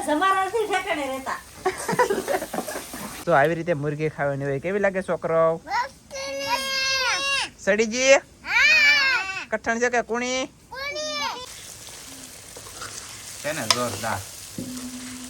જમારાથી ઠેકાણે રહેતા. તો આવી રીતે મુર્ગી ખાવાની હોય. કેવી લાગે છોકરો? સડીજી કઠણ છે કે કુણી છે ને જોરદાર.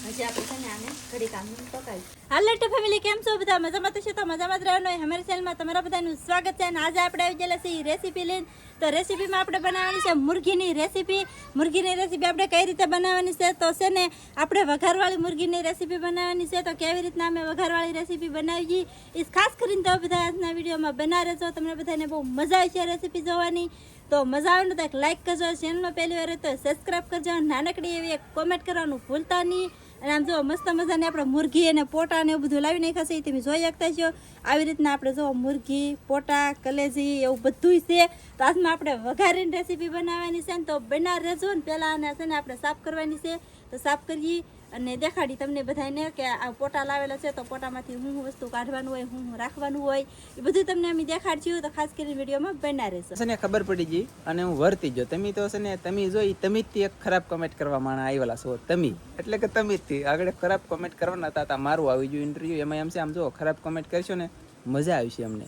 હજી આપણે છે ને આને ઘડી કામ પકાવી. હાલ લેટ ફેમિલી, કેમ છો બધા? મજામાં તો છો? તો મજામાં જ રહેવાનું હોય. અમારી ચેનલમાં તમારા બધાનું સ્વાગત છે. અને આજે આપણે આવી ગયેલા છીએ રેસીપી લઈને. તો રેસીપીમાં આપણે બનાવવાની છે મુર્ગીની રેસીપી. મુર્ગીની રેસીપી આપણે કઈ રીતે બનાવવાની છે તો છે ને આપણે વઘારવાળી મુર્ગીની રેસીપી બનાવવાની છે. તો કેવી રીતના અમે વઘારવાળી રેસીપી બનાવી એ ખાસ કરીને તો બધા આજના વિડીયોમાં બના રહેજો. તમને બધાને બહુ મજા આવી છે રેસીપી જોવાની. તો મજા આવે ને તો એક લાઈક કરજો, ચેનલમાં પહેલી વાર તો સબસ્ક્રાઈબ કરજો, નાનકડી એવી એક કોમેન્ટ કરવાનું ભૂલતા નહીં. અને આમ જો મસ્ત મજાની આપણે મુરઘી અને પોટા ને એવું બધું લાવી નાખ્યા છે, તમે જોઈ શકતા છો. આવી રીતના આપણે જો મુરઘી, પોટા, કલેજી એવું બધું છે. તો આજમાં આપણે વઘારીને રેસીપી બનાવવાની છે ને તો બના રહેજો ને. પહેલાં આને છે ને આપણે સાફ કરવાની છે. તો સાફ કરી અને દેખાડી તમને બધાને કે આ પોટા લાવેલા છે તો પોટામાંથી હું વસ્તુ કાઢવાનું હોય, હું રાખવાનું હોય, એ બધું તમને અમે દેખાડશું. તો ખાસ કરીને વિડીયોમાં બના રહેજો. છે ને ખબર પડી ગઈ અને હું વર્તી ગયો. તમે તો છે ને તમે જોઈ તમે જ એક ખરાબ કમેન્ટ કરવા માણા આવેલા છો. તમે એટલે કે તમે જ આગળ ખરાબ કમેન્ટ કરવાના હતા. મારું આવી ગયું ઇન્ટરવ્યુ. એમાં એમ છે આમ જો ખરાબ કમેન્ટ કરશો ને મજા આવશે અમને.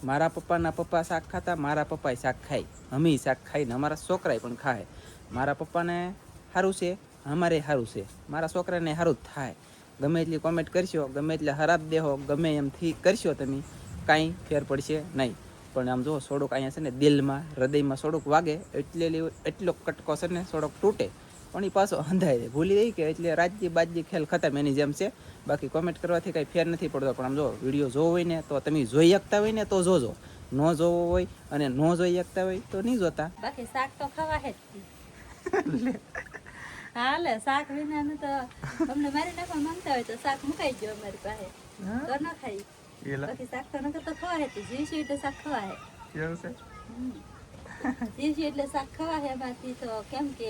મારા પપ્પાના પપ્પા શાક ખાતા, મારા પપ્પાએ શાક ખાય, અમે શાક ખાઈને અમારા છોકરાએ પણ ખાય. મારા પપ્પાને સારું છે, અમારે સારું છે, મારા છોકરાને સારું જ થાય. ગમે એટલી કોમેન્ટ કરશો, ગમે એટલે ખરાબ દેહો, ગમે એમથી કરશો તમે, કાંઈ ફેર પડશે નહીં. પણ આમ જો થોડુંક અહીંયા છે ને દિલમાં, હૃદયમાં થોડુંક વાગે એટલો કટકો છે ને થોડોક તૂટે, પણ એ પાછો અંધાય ભૂલી ગઈ કે એટલે રાજ્ય બાજ્ય ખેલ ખતમ એની જેમ છે. બાકી કોમેન્ટ કરવાથી કાંઈ ફેર નથી પડતો. પણ આમ જો વિડીયો જોવો હોય ને તો તમે જોઈ શકતા હોય ને તો જોજો, ન જોવો હોય અને ન જોઈ શકતા હોય તો નહીં જોતા. બાકી શાક તો ખવા હે જ. હાલે શાક વિનાનું તો તમને મારી નાખવા માંગતા હોય તો શાક મુકાઈ ગયો અમારી પાસે તો ન ખાઈ. બાકી શાક તો નકર તો ખવા હે. જીવશું એટલે શાક ખવા હે. જીવશું એટલે શાક ખવા હે. એમાંથી તો કેમ કે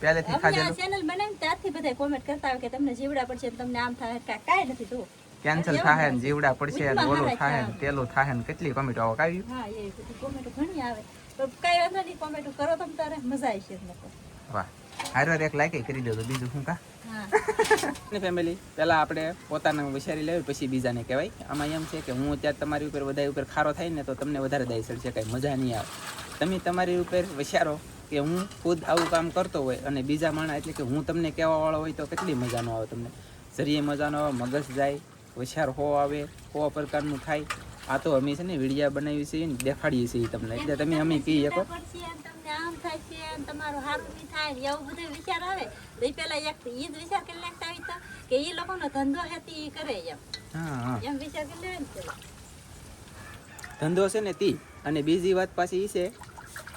અમે આ ચેનલ બનાવી ત્યારથી બધા કોમેન્ટ કરતા હોય કે તમને જીવડા પડશે, તમને આમ થાય, કાંઈ નથી. જો કેન્સલ થાય ને જીવડા પડશે ને ઓલું થાય ને પેલું થાય ને કેટલી કોમેન્ટો આવે. કાવી હા એ બધી કોમેન્ટો ઘણી આવે. તો કાંઈ વાંધો નહીં, કોમેન્ટો કરો તમે તારે મજા આવી છે. વાહ, હારો એક લાઈક કરી દો તો બીજું શું કા. ફેમિલી પહેલા આપણે પોતાને વિચારી લેવી પછી બીજાને કહેવાય. આમાં એમ છે કે હું અત્યારે તમારી ઉપર વધારે ઉપર ખારો થાય ને તો તમને વધારે દાઈ ચડશે, કાંઈ મજા નહીં આવે. તમે તમારી ઉપર વિચારો કે હું ખુદ આવું કામ કરતો હોય અને બીજા માણસ એટલે કે હું તમને કહેવા વાળો હોય તો કેટલી મજા ન આવે. તમને શરીર મજા ન આવે, મગજ જાય, વિચાર હો આવે, હો પ્રકારનું થાય. આ તો અમે છે ને વિડીયા બનાવી છે ને દેખાડીએ છીએ તમને, એટલે તમે અમે કહીએ શકો આમ થાય છે તમારું હારું નહીં થાય ને એવું બધું વિચાર આવે તો એ પેલા એક ઈ જ વિચાર કરી નાખતા હોય તો કે એ લોકોનો ધંધો હેતી ઈ કરે એમ વિચાર કરી લેવાય ને પેલા ધંધો છે ને તી. અને બીજી વાત પાછી એ છે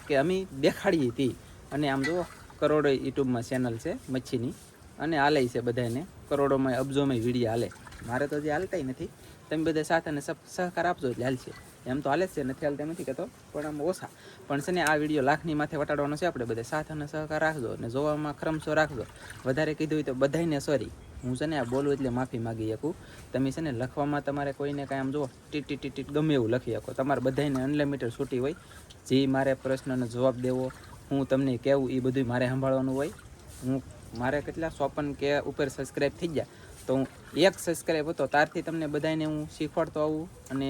કે અમે દેખાડીએ તી. અને આમ જુઓ કરોડો યુટ્યુબમાં ચેનલ છે મચ્છીની અને હાલે છે બધાને કરોડોમાં અબજોમાં વિડીયો હાલે. મારે તો જે હાલતા નથી. તમે બધા સાથ અને સહકાર આપજો એટલે હાલશે. એમ તો હાલે જ છે, નથી હાલતા નથી કહેતો, પણ આમ ઓછા. પણ છે ને આ વિડીયો લાખની માથે વટાડવાનો છે. આપણે બધા સાથ અને સહકાર રાખજો અને જોવામાં ખરમશો રાખજો. વધારે કીધું હોય તો બધાને સોરી. હું છે ને આ બોલું એટલે માફી માગી શકું. તમે છે ને લખવામાં તમારે કોઈને કાંઈ આમ જુઓ ટીટ ગમે એવું લખી શકો. તમારે બધાને અનલિમિટેડ છૂટી હોય. જે મારે પ્રશ્નનો જવાબ દેવો, હું તમને કહેવું એ બધું મારે સંભાળવાનું હોય. મારે કેટલા 54 કે ઉપર સબસ્ક્રાઈબ થઈ ગયા તો હું એક સબસ્ક્રાઈબ હતો ત્યારથી તમને બધાને હું શીખવાડતો આવું અને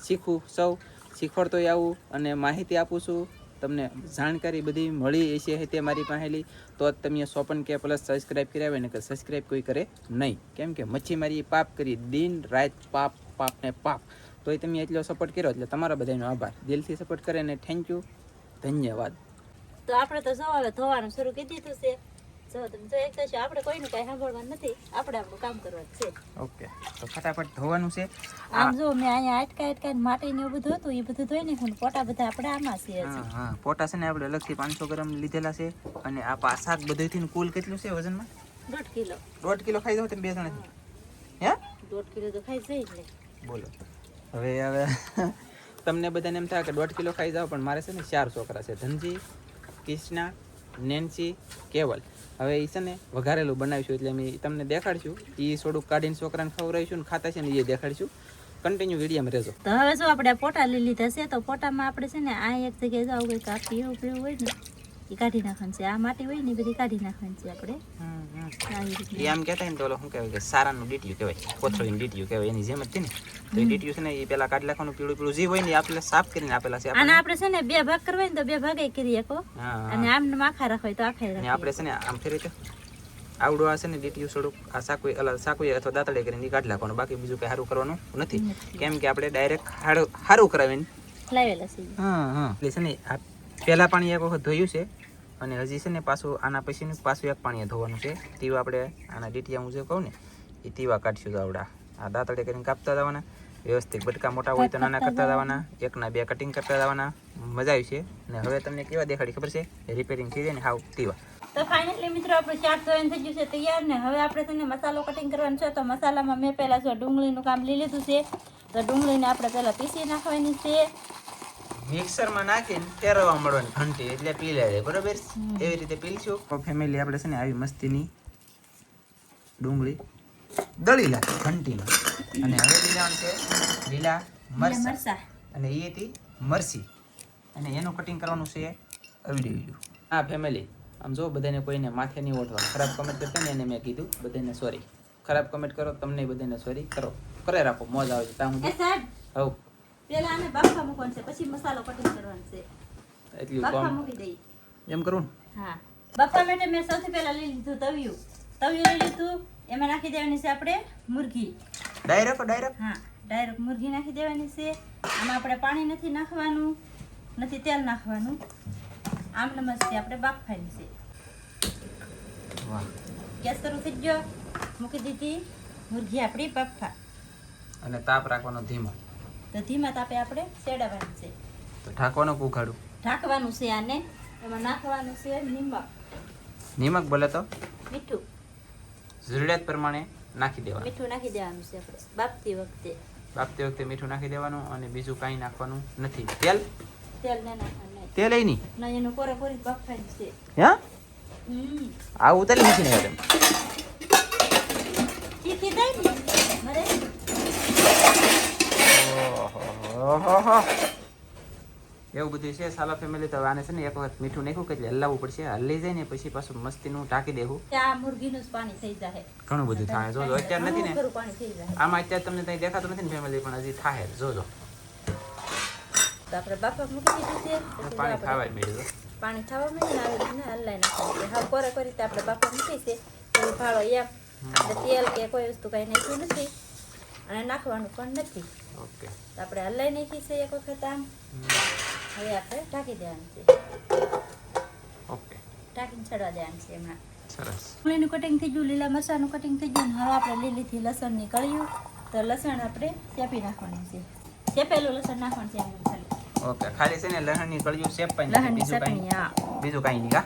શીખવાડતો આવું અને માહિતી આપું છું. તમને જાણકારી બધી મળી હશે તે મારી પાસેલી તો જ તમે 54 કે પ્લસ સબસ્ક્રાઈબ કર્યા ને કે સબસ્ક્રાઈબ કોઈ કરે નહીં. કેમ કે મચ્છી મારી પાપ કરી દિન રાત પાપ ને પાપ. તો એ તમે એટલો સપોર્ટ કર્યો એટલે તમારા બધાનો આભાર. દિલથી સપોર્ટ કરે ને થેન્ક યુ, ધન્યવાદ. તો આપણે તો જો હવે ધોવાનું શરૂ કરી દીધું છે. જો તમે જો એક તો આપણે કોઈનું કાંઈ સાંભળવાનું નથી, આપણે આપણું કામ કરવાનું છે. ઓકે, તો ફટાફટ ધોવાનું છે. આમ જો મેં અહીંયા આટકા માટી ને એવું બધું હતું એ બધું ધોઈ નાખ્યું. પોટા બધા આપણે આમાં છે. હા પોટા છે ને આપણે અલગથી 500 ગ્રામ લીધેલા છે. અને આ શાક બધુંથી કુલ કેટલું છે વજનમાં? 1.5 કિલો. 1.5 કિલો ખાઈ જાવ તમે બે જણાથી? હે 1.5 કિલો તો ખાઈ જાય ને. બોલો હવે તમને બધાને એમ થાય કે 1.5 કિલો ખાઈ જાવ, પણ મારે છે ને 4 છોકરા છે, ધનજી, કૃષ્ણા, નેન્સી, કેવલ. હવે એ છે ને વઘારેલું બનાવીશું એટલે અમે તમને દેખાડીશું. એ થોડુંક કાઢીને છોકરાને ખવડાવીશું ને ખાતા છે ને એ દેખાડીશું. કન્ટિન્યુ વિડીયોમાં રહેજો. તો હવે જો આપણે પોટા લઈ લીધા છે તો પોટામાં આપણે છે ને આ એક જગ્યાએ જાવ કંઈક આ પીળું હોય ને એ કાઢી નાખવાનું છે. આ માટી હોય ને એ બધી કાઢી નાખવાની છે આપણે આવી રીતે. એ આમ કહેતા ને તો ઓલો શું કહેવાય કે સારાનું ડીટીયું કહેવાય, કોથળીનું ડીટીયું કહેવાય, એની જેમ જ છે ને. તો એ ડીટીયું છે ને એ પેલા કાઢી નાખવાનું, પીળું પીળું જે હોય ને એ આપણે સાફ કરીને આપેલા છે. આના આપણે છે ને 2 ભાગ કરવા હોય ને તો 2 ભાગે કરી શકો, હા અને આમ આખા રાખવા હોય તો આખા અને રાખી. આપણે છે ને આમ ફેરી રીતે આવડું આ છે ને ડીટીયું થોડુંક આ સાકુએ અથવા દાંતડે કરીને કાઢી નાખવાનું, બાકી બીજું કંઈ સારું કરવાનું નથી. કેમ કે આપણે ડાયરેક્ટ સારું કરાવીને લાવેલા છે. હા એટલે છે ને આ પહેલા પાણી એક વખત ધોયું છે, અને હજી છે ને પાછું આના પછીનું પાછું એક પાણી ધોવાનું છે. તીવા આપણે આના ડીટીયા હું જે કહું ને એ તીવા કાઢશું તો આવડા આ દાંતડે કરીને કાપતા જવાના, વ્યવસ્થિત બટકા મોટા હોય તો નાના કરતા જવાના, 1ના 2 કટિંગ કરતા જવાના. મજા આવી છે. અને હવે તમને કેવા દેખાડી ખબર છે, રિપેરિંગ થઈ જાય ને હાવ તીવા. તો ફાઇનલી મિત્રો આપણું શાક ધોઈને થઈ ગયું છે તૈયાર ને હવે આપણે તેને મસાલો કટિંગ કરવાનો છે. તો મસાલામાં મેં પહેલાં જો ડુંગળીનું કામ લઈ લીધું છે. તો ડુંગળીને આપણે પહેલાં પીસી નાખવાની છે. મિક્સરમાં નાખીને ફેરવવા મળવાની ઘંટી એટલે પીલાય જાય, બરોબર? એવી રીતે પીલશું. તો ફેમિલી આપણે છે ને આવી મસ્તીની ડુંગળી દળી નાખી ઘંટીમાં, અને હવે લીલાવાનું છે લીલા મરચાં, અને એથી મરસી, અને એનું કટિંગ કરવાનું છે આવી રહ્યું. હા ફેમિલી, આમ જો બધાને કોઈને માથે નહીં ઓઢવા. ખરાબ કમેન્ટ કરતા ને એને મેં કીધું બધાને સોરી. ખરાબ કમેન્ટ કરો તમને બધાને સોરી કરો, કરે રાખો, મોજ આવે છે. તામ હવ પેલા આને બાફા મૂકવાનું છે, પછી મસાલો કટિંગ કરવાનો છે. એટલું બાફા કામ મૂકી દઈ. એમ કરું ને. હા, બાફા માટે મેં સૌથી પહેલા લઈ લીધું તવિયું લઈ લીધું. એમાં નાખી દેવાની છે આપણે મુરઘી. ડાયરેક્ટ હા, ડાયરેક્ટ મુરઘી નાખી દેવાની છે. આમાં આપણે પાણી નથી નાખવાનું, નથી તેલ નાખવાનું. આમ નમસ્તે આપણે બાફવાની છે. વાહ, ગેસ શરૂ થઈ ગયો, મૂકી દીધી મુરઘી આપણી બાફા. અને તાપ રાખવાનો ધીમો. તો ધીમા તાપે આપણે સેડાવવાની છે. તો ઢાંકવાનું કુખાડું ઢાંકવાનું છે આને. એમાં નાખવાનું છે નિમક ભલે તો મીઠું, જરૂરિયાત પ્રમાણે નાખી દેવાનું. મીઠું નાખી દેવાનું છે આપણે બાફતી વખતે મીઠું નાખી દેવાનું, અને બીજું કાંઈ નાખવાનું નથી. તેલ ના નાખવાનું તેલ એ નહીં ના, એનું કોરી બાફવાની છે. હા આવું તેલ નથી ને ચીખી થાય ને મરે. ઓહો, એવું બધું છે. સાલા ફેમિલી, તો આને છે ને એક વખત મીઠું નાખ્યું કે એટલે હલાવવું પડશે. હલી જાય ને પછી પાછું મસ્તીનું ટાંકી દેવું. આ મુરગીનું જ પાણી થઈ જાય. ઘણું બધું થાય. જોજો અત્યારે નથી ને ઘણું પાણી થઈ જાય. આમાં અત્યારે તમને ત્યાં દેખાતું નથી ને ફેમિલી, પણ હજી થાય. જોજો તો આપણે બાફા મૂકી દીધું છે. પછી પાણી આપણે ખાવાય મળ્યું. પાણી ખાવા મળે ને આવી રીતના હલાઈ નાખવાનું. હવે કોરી રીતે આપણે બાફા મૂકી છે. તો ભાળો એમ આપણે તેલ કે કોઈ વસ્તુ કાંઈ નાખ્યું નથી, અને નાખવાનું પણ નથી. ઓકે, તો આપણે હલાઈ નાખી છે એક વખત આમ. હવે આપણે ઢાંકી દેવાનું છે. ઓકે, ઢાંકીને ચડવા દેવાનું છે એમાં. સરસ. ડુંગળીનું કટિંગ થઈ ગયું, લીલા મરચાંનું કટિંગ થઈ ગયું. હવે આપણે લીલીથી લસણની કળિયું. તો લસણ આપણે ચેપી નાખવાનું છે. ચેપેલું લસણ નાખવાનું છે એમ ખાલી. ઓકે, ખાલી છે ને લસણની કળિયું શેપ પાઈ લસણની ચટણી, હા. બીજું કાંઈ નહીં. કા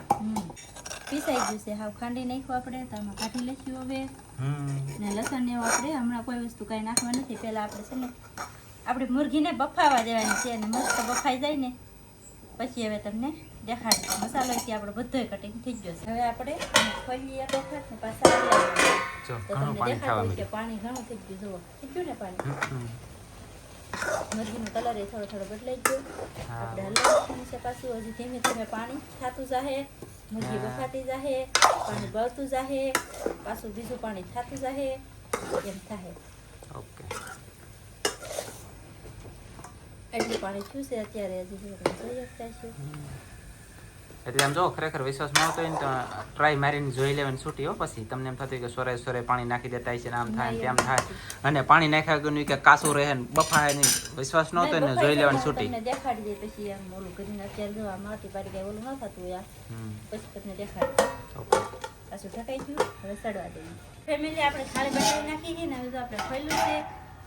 પીસાઈ ગયું છે, હાવ ખાંડી નાખ્યું આપણે. તો આમાં કાઢી લઈશું હવે. ને લસણ ને આપણે હમણાં કોઈ વસ્તુ કાંઈ નાખવા નથી. પહેલાં આપણે છે ને આપણે મુરઘીને બફાવા દેવાની છે, અને મસ્ત બફાઈ જાય ને પછી હવે તમને દેખાડીશું. મસાલો થી આપણો બધોય કટિંગ થઈ ગયો છે. હવે આપણે ખોલીએ એક વખત ને પાછા જો તો ઘણું તમને પાણી દેખાતું ખાવા કે પાણી ઘણું થઈ ગયું. જુઓ, થઈ ગયું ને પાણી. મુરગીનો કલર એ થોડો થોડો બદલાઈ ગયો. આપણે હલાવવાનું છે પાછું. હજી ધીમે ધીમે પાણી થતું જાહે, મુરગી બફાતી જાહે, પાણી બળતું જાહે, પાછું બીજું પાણી થતું જાહે, એમ થાય. ઓકે, એટલું પાણી થયું છે અત્યારે. હજી જોઈ શકતા છો. એટલે આમ જો ખરેખર વિશ્વાસ ન આવતો હોય ને તો ટ્રાય મારીને જોઈ લેવાની છૂટી હો. પછી તમને એમ થતું હોય કે સોરે પાણી નાખી દેતા છે ને આમ થાય ને તેમ થાય, અને પાણી નાખ્યા વગરનું કે કાસું રહે ને બફાય નહીં. વિશ્વાસ ન હોય ને જોઈ લેવાની છૂટી. તમને દેખાડી દે પછી આમ ઓલું કરીને. અત્યારે જો આ માટી પાડી કઈ ઓલું ન થતું હોય, પછી તમને દેખાડી. પાછું ઢકાઈ ગયું, હવે સડવા દઈએ. ફેમિલી આપણે થાળી બનાવી નાખી ગઈ ને. હવે જો આપણે ખોલ્યું છે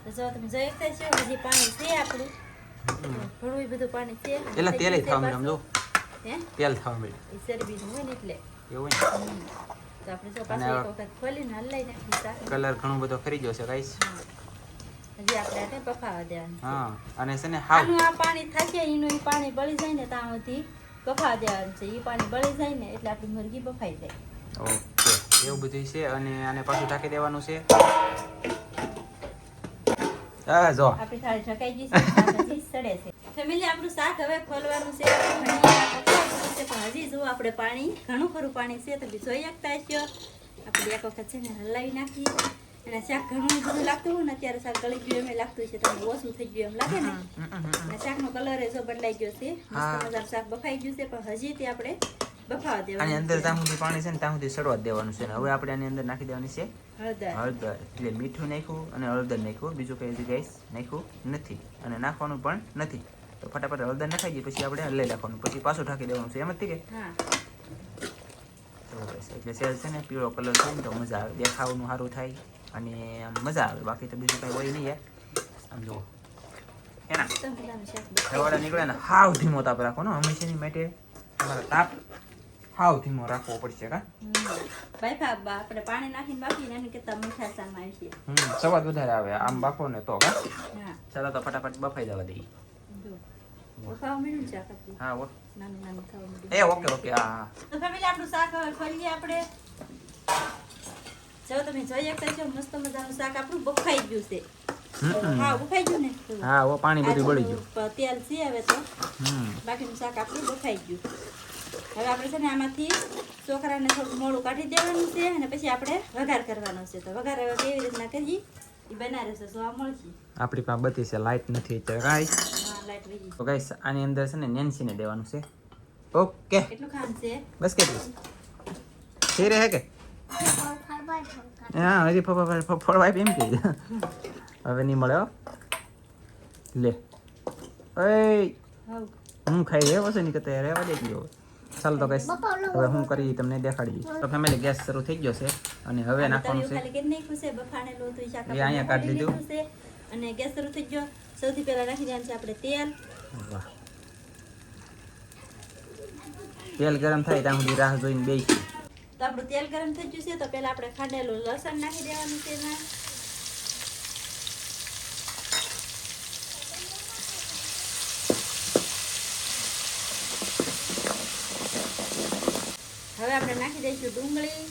તો જો તમે જોઈ શકતા છો હજી પાણી છે આપણું. ઘણું બધું પાણી છે. એટલે તેલ થવા મળ્યું. જો તેલ થવા મળ્યું. એ ચરબીનું હોય ને એટલે એવું તો આપણે જો પાછું એક વખત ખોલીને હલાઈ નાખી શાક. કલર ઘણો બધો ખરી ગયો છે ગાઈસ. હજી આપણે આને બફાવા દેવાનું. હા, અને છે ને હાવ આનું આ પાણી થશે, એનું એ પાણી બળી જાય ને ત્યાં સુધી બફાવા દેવાનું છે. એ પાણી બળી જાય ને એટલે આપણી મુરગી બફાઈ જાય. ઓકે, એવું બધું છે. અને આને પાછું ઢાંકી દેવાનું છે. હા, જો આપણી થાળી ઢકાઈ ગઈ છે, શાક હજી સડે છે. ફેમિલી આપણું શાક હવે ખોલવાનું છે. ધનિયા, છે પણ હજી જો આપણે પાણી ઘણું ખરું પાણી છે તો જોઈ શકતા છો. આપણે એક વખત છે ને હલાવી નાખી અને શાક ઘણું બધું લાગતું હોય ને અત્યારે શાક ગળી ગયું એમ લાગતું છે તમને ઓછું થઈ ગયું એમ લાગે ને અને શાકનો કલર જો બદલાઈ ગયો છે મસ્ત મજાનું શાક બફાઈ ગયું છે પણ હજી તે આપણે બફાવા આની દેવાનું અંદર ત્યાં સુધી પાણી છે ને ત્યાં સુધી સડવા જ દેવાનું છે ને હવે આપણે આની અંદર નાખી દેવાની છે હળદર. હળદર. એટલે મીઠું નાખ્યું અને હળદર નાખ્યું, બીજું કઈ હજી ગાઈસ નાખ્યું નથી અને નાખવાનું પણ નથી. તો ફટાફટ હળદર નાખાઈ ગઈ પછી આપણે હલાઈ નાખવાનું, પછી પાછું ઢાંકી દેવાનું છે. એમ જ કે હા તો બસ એટલે સેલ છે ને પીળો કલર થાય ને તો મજા આવે, દેખાવાનું સારું થાય અને આમ મજા આવે. બાકી તો બીજું કઈ હોય નહીં યાર. આમ જુઓ એના મસ્ત મજાનું શાક બફાઈ રવાડા નીકળે ને હાવ ધીમો તાપ રાખવાનો હંમેશાની માટે. તમારે તાપ હાવ ધીમો રાખવો પડશે કા ભાઈ આપણે પાણી નાખીને બાફીને એની કરતા મીઠાશ આમાં આવી છે. સ્વાદ વધારે આવે આમ બાફો ને તો કા. હા ચાલો તો ફટાફટ બફાઈ જવા દઈએ. જો બફાવા માંડ્યું શાક આપણું હા ઓ નાનું નાનું થવા માંડ્યું. ઓકે ઓકે હા તો ફેમિલી આપણું શાક હવે ખોલીએ આપણે. જો તમે જોઈ શકતા છો મસ્ત મજાનું શાક આપણું બફાઈ ગયું છે. હા બફાઈ ગયું ને. હા ઓ પાણી બધું બળી ગયું. તેલ છે હવે તો બાકીનું શાક આપણું બફાઈ ગયું. હવે આપણે છે ને આમાંથી ચોખરાને થોડું મોડું કાઢી દેવાનું છે અને પછી આપણે વઘાર કરવાનો છે. તો વઘાર હવે કેવી રીતના કરીએ એ બનાવે છે જોવા મળશે. આપણી પાસે બધી છે, લાઈટ નથી અત્યારે ગાઈસ. હા લાઈટ વહી તો ગાઈસ આની અંદર છે ને નેન્સીને દેવાનું છે. ઓકે કેટલું ખાન છે? બસ કેટલું થઈ રહે કે હા હજી ફોડવાય એમ કે હવે નહીં મળે હો. લે ઓય હવ હું ખાઈ રહ્યો છે નહીં કે રહેવા દે ગયો. ચાલો તો ગાઈસ હવે હું કરી તમને દેખાડી. તો ફેમિલી ગેસ શરૂ થઈ ગયો છે અને હવે નાખવાનું છે. ખાલી કેટલી નાખ્યું છે બફાણેલું હતું શાક એ અહીંયા કાઢી લીધું છે અને ગેસ શરૂ થઈ ગયો. સૌથી પહેલા નાખી દેવાનું છે આપણે તેલ. વાહ તેલ ગરમ થાય ત્યાં સુધી રાહ જોઈને બેસી. તો આપણું તેલ ગરમ થઈ ગયું છે તો પહેલા આપણે ખાંડેલું લસણ નાખી દેવાનું છે એમાં. હવે આપણે નાખી દઈશું ડુંગળી.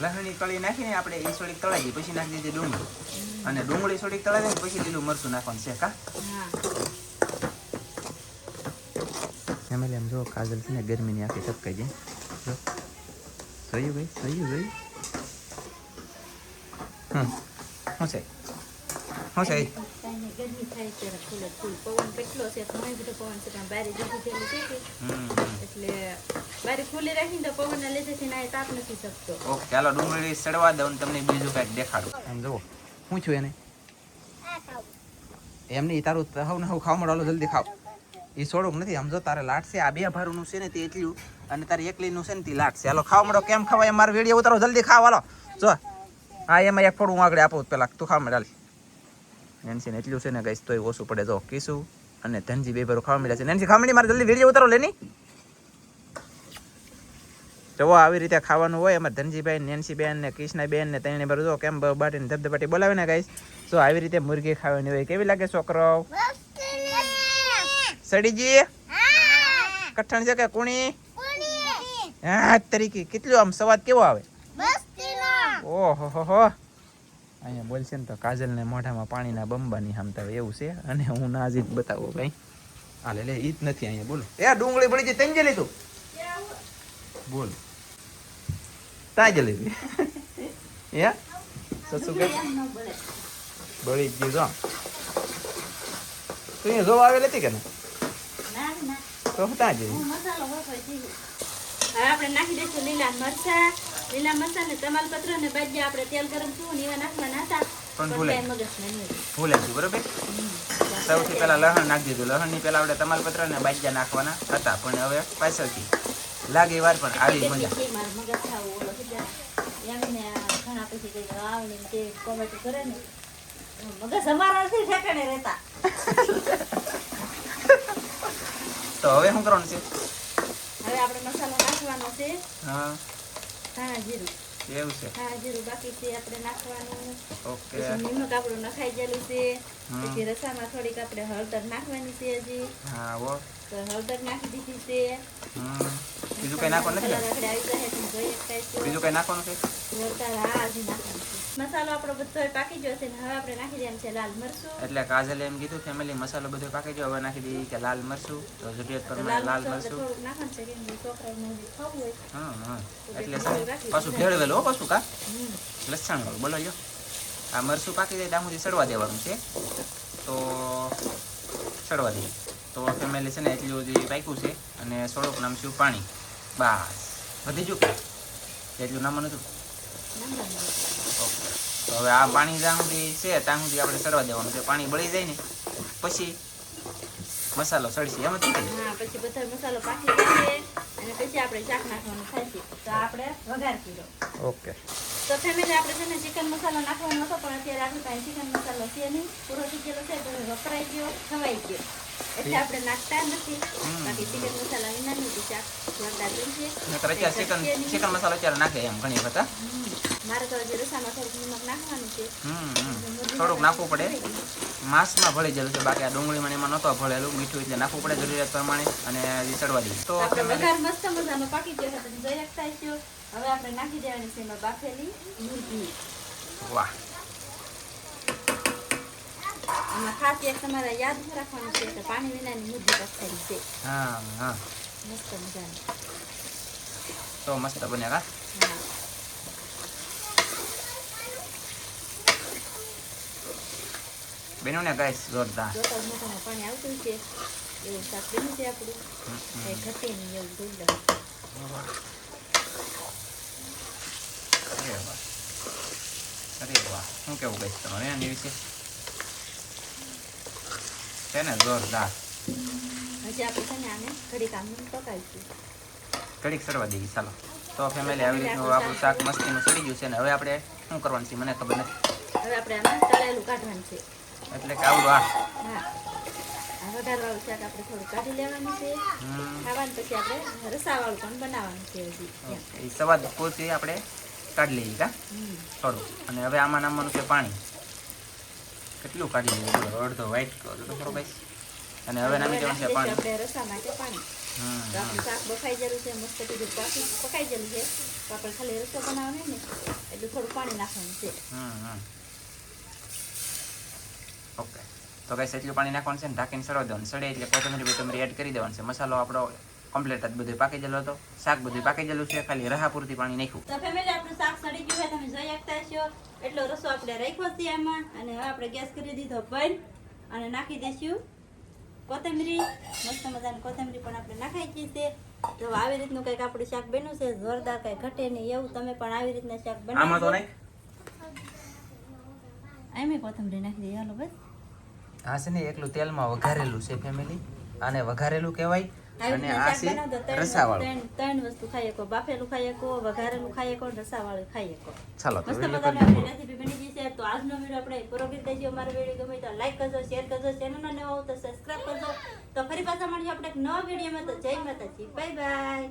લસણની કળી નાખીને આપણે એ થોડીક તળાઈ ગઈ પછી નાખી દીધી ડુંગળી અને ડુંગળી થોડીક તળાઈ જાય પછી લીલું મરચું નાખવાનું છે કા. હા ફેમિલી આમ જો કાજલ છે ને ગરમીની આખી ટપકાઈ જાય. જો જોયું ભાઈ જોયું ભાઈ. શું છે શું છે કાંઈ ગરમી થાય ત્યારે ફૂલ જ ફૂલ પવન કેટલો છે ઘણો બધો પવન છે પણ બારે જતું થયેલું છે કે એટલે બારે ખુલ્લી રાખીને તો પવનના લીધેથી ના તાપ નથી શકતો. ઓકે ચાલો ડુંગળી સડવા દઉં તમને બીજું કાંઈક દેખાડું. આમ જુઓ શું છું એને એમ નહીં તારું હવ ને હવ ખાવા મળો જલ્દી ખાવ. એ છોડું નથી આમ જો તારે લાટ છે આ બે ભારુંનું છે ને તે એટલું અને તારે એકલીનું છે ને તે લાટ છે. હાલો ખાવા મળો કેમ ખવાય મારો વિડીયો ઉતારો જલ્દી ખાવ હાલો. જો હા એમાં એક ફોડું હું આગળ આપું પેલા તું ખાવા મળે. નેન્સી ને એટલું છે ને ગાઈસ તોય ઓછું પડે. જો કીસું અને ધનજી બે ભારું ખાવા મળ્યા છે. નેન્સી ખાવા મળી મારે જલ્દી વિડીયો ઉતારો લેની. જો આવી રીતે ખાવાનું હોય અમારે ધનજીભાઈ નેન્સી બેન ને કૃષ્ણા બેન ને ત્રણે બાર જો કેમ બાટીને ધબધબાટી બોલાવે ને ગાઈસ. જો આવી રીતે મુરગી ખાવાની હોય કેવી લાગે છોકરો? સડીજી કઠણ છે કે કુણી? હા તરીકે કેટલું આમ સ્વાદ કેવો આવે? ઓહો હો હો. અહીંયા બોલશે ને તો કાજલને મોઢામાં પાણીના બંબાની હામતા હોય એવું છે અને હું ના જ બતાવું ભાઈ. હા લે ઈ જ નથી અહીંયા બોલો. એ ડુંગળી બળી છે તેંજે લીધું બોલ તાજ લીધી હે સસુ કે બળી જ ગયું. જો તું અહીંયા જોવા આવેલી હતી કે ને તો હું ત્યાં જઈ. હવે આપણે નાખી દઈશું લીલા મરચા ને તમાલપત્ર ને બાજ્યા આપણે તેલ ગરમ થયું ને એવા નાખવાના હતા પણ પણ ભૂલાઈ કાંઈ મગજ નહીં. ગયું બરોબર. સૌથી પહેલા લસણ નાખી દીધું. લસણની પહેલા આપણે તમાલપત્ર ને બાજ્યા નાખવાના હતા પણ હવે પાછળથી લાગે વાર પણ આવી મજા. મારું મગજ ખાવું ઓલો એમને ઘણા પછી કઈ આવડે તે કોમેન્ટ કરે ને મગજ અમારા નથી ઠેકાણે રહેતા. તો હવે શું કરવાનું છે? હવે આપણે મસાલો નાખવાનો છે. હા ધાણા જીરું. એવું છે. ધાણા જીરું બાકી છે આપણે નાખવાનું. ઓકે પછી નિમક આપણું નખાઈ ગયેલું છે. પછી રસામાં થોડીક આપણે હળદર નાખવાની છે હજી. હા ઓ તો હળદર નાખી દીધી છે. બીજું કઈ નાખવાનું નથી મસાલા ને? રખડે આવી જાય તમે જોઈ શકતા છો. બીજું કઈ નાખવાનું છે? જોરદાર હા હજી નાખવાનું છે. મસાલો આપણો બધો પાકી ગયો છે ને હવે આપણે નાખી દેવાનું છે લાલ મરચું. એટલે કાજલે એમ કીધું ફેમિલી મસાલો બધો પાકી ગયો, હવે નાખી દઈએ કે લાલ મરચું. તો જરૂરિયાત પ્રમાણે લાલ મરચું આપણે મરચું. થોડુંક નાખવાનું છે કેમ કે છોકરાઓને હજી ખાવું હોય. હા એટલે પાછું ભેળવેલું હો પાછું કા હમ. લસણ વાળું બોલો લ્યો. આ મરચું પાકી જાય ત્યાં સુધી સડવા દેવાનું છે. તો સડવા દઈએ. તો ફેમિલી છે ને એટલું જે પાક્યું છે અને થોડુંક નામશું પાણી. બસ વધી ગયું કે એટલું નામનું હતું. ઓકે તો હવે આ પાણી જ્યાં સુધી છે ત્યાં સુધી આપણે સડવા દેવાનું છે. પાણી બળી જાય ને પછી મસાલો સડશે એમ જ કીધું. હા પછી બધો મસાલો પાકી જશે અને પછી આપણે શાક નાખવાનું થાય છે. તો આપણે વઘાર કર્યો. ઓકે તો ફેમિલી આપણે છે ને ચિકન મસાલો નાખવાનો હતો પણ અત્યારે આપણી પાસે ચિકન મસાલો છે નહીં, પૂરો થઈ ગયેલો છે તો વપરાઈ ગયો, ખવાઈ ગયો એટલે આપણે નાખતા નથી. બાકી ચિકન મસાલા વિનાનું તો શાક જોરદાર બનશે. અત્યારે ચિકન મસાલો અત્યારે નાખે એમ ઘણી વખત. મારે તો હજી રસામાં થોડુંક નિમક નાખવાનું છે. થોડુંક નાખવું પડે. માંસમાં ભળી ગયેલું છે, બાકી આ ડુંગળીમાં એમાં નહોતો ભળેલું. મીઠું એટલે નાખવું પડે જરૂરિયાત પ્રમાણે અને ચડવા દઈએ. તો આપણે વઘાર મસ્ત મજાનો પાકી ગયો છે તમે જોઈ શકતા છો. હવે આપણે નાખી દેવાની છે એમાં બાફેલી મુરગી. વાહ આમાં ખાસ એક તમારે યાદ રાખવાનું છે કે પાણી વિનાની મુરગી બફાઈ છે. હા મસ્ત મજાની. તો મસ્ત બને કા. હા બેનો ને ગાઈસ જોરદાર. જોતા જ મોટામાં પાણી આવતું છે એવું શાક બન્યું છે આપણું. કઈ ઘટે નહીં એવું જોઈ લો. અરે વાહ શું કેવું ગાઈસ તમારે એની વિશે છે ને જોરદાર. હજી આપણે છે ને આને ઘડીક આમ પકાવીશું. ઘડીક સડવા દઈએ ચાલો. તો ફેમિલી આવી રીતનું આપણું શાક મસ્તીનું સડી ગયું છે ને હવે આપણે શું કરવાનું છે મને ખબર નથી. હવે આપણે આમાં તળેલું કાઢવાનું છે. એટલે કે આવડું આ હા આ વઘારવાળું શાક આપણે થોડું કાઢી લેવાનું છે. ખાવાનું પછી આપણે રસાવાળું પણ બનાવવાનું છે હજી. એ સવાદ પૂરતી આપણે કાઢી લઈએ કા થોડું. અને હવે આમાં નામવાનું છે પાણી. કેટલું કાઢી લઈએ બોલો? અડધો વ્હાઈટ કરો થોડો ગાઈસ. અને હવે નામી દેવાનું છે પાણી. આપણે રસા માટે પાણી. તો આપણું શાક બફાઈ ગયેલું છે મસ્ત કીધું પકાઈ ગયેલું છે તો આપણે ખાલી રસો બનાવવાનો ને એટલું થોડું પાણી નાખવાનું છે. ઓકે તો ગાઈસ એટલું પાણી નાખવાનું છે ને ઢાંકીને સડવા દેવાનું. સડે એટલે કોથમરી એડ કરી દેવાનું છે. મસાલો આપણો કમ્પ્લીટ જ બધું પાકી ગયેલો હતો. શાક બધું પાકી ગયેલું છે, ખાલી રહા પૂરતી પાણી નાખ્યું. તો ફેમિલી આપણું શાક સડી ગયું છે તમે જોઈ શકતા છો. એટલો રસો આપણે રાખ્યો છે આમાં અને હવે આપણે ગેસ કરી દીધો બંધ અને નાખી દઈશું કોથમરી. મસ્ત મજાની કોથમરી પણ આપણે નાખાઈ છે. તો આવી રીતનું કંઈક આપણું શાક બન્યું છે જોરદાર, કંઈ ઘટે નહીં એવું. તમે પણ આવી રીતના શાક આમાં તો બનાવો. નહીં એમ કોથમરી નાખી દઈએ હાલો બસ. આ છે ને એકલું તેલમાં વઘારેલું છે ફેમિલી. આને વઘારેલું કહેવાય. અને આ છે રસાવાળું. ત્રણ વસ્તુ ખાઈ શકો. બાફેલું ખાઈ શકો, વઘારેલું ખાઈ શકો, રસાવાળું ખાઈ શકો. ચાલો તો મસ્ત વિડીયો મજાની આપણી રેસીપી બની ગઈ છે. તો આજનો વિડીયો આપણે પૂરો કરી દેજો. અમારો વિડીયો ગમે તો લાઈક કરજો, શેર કરજો, ચેનલમાં નવા હો તો સબસ્ક્રાઇબ કરજો. તો ફરી પાછા મળીએ આપણે એક નવા વિડીયોમાં. તો જય માતાજી, બાય બાય.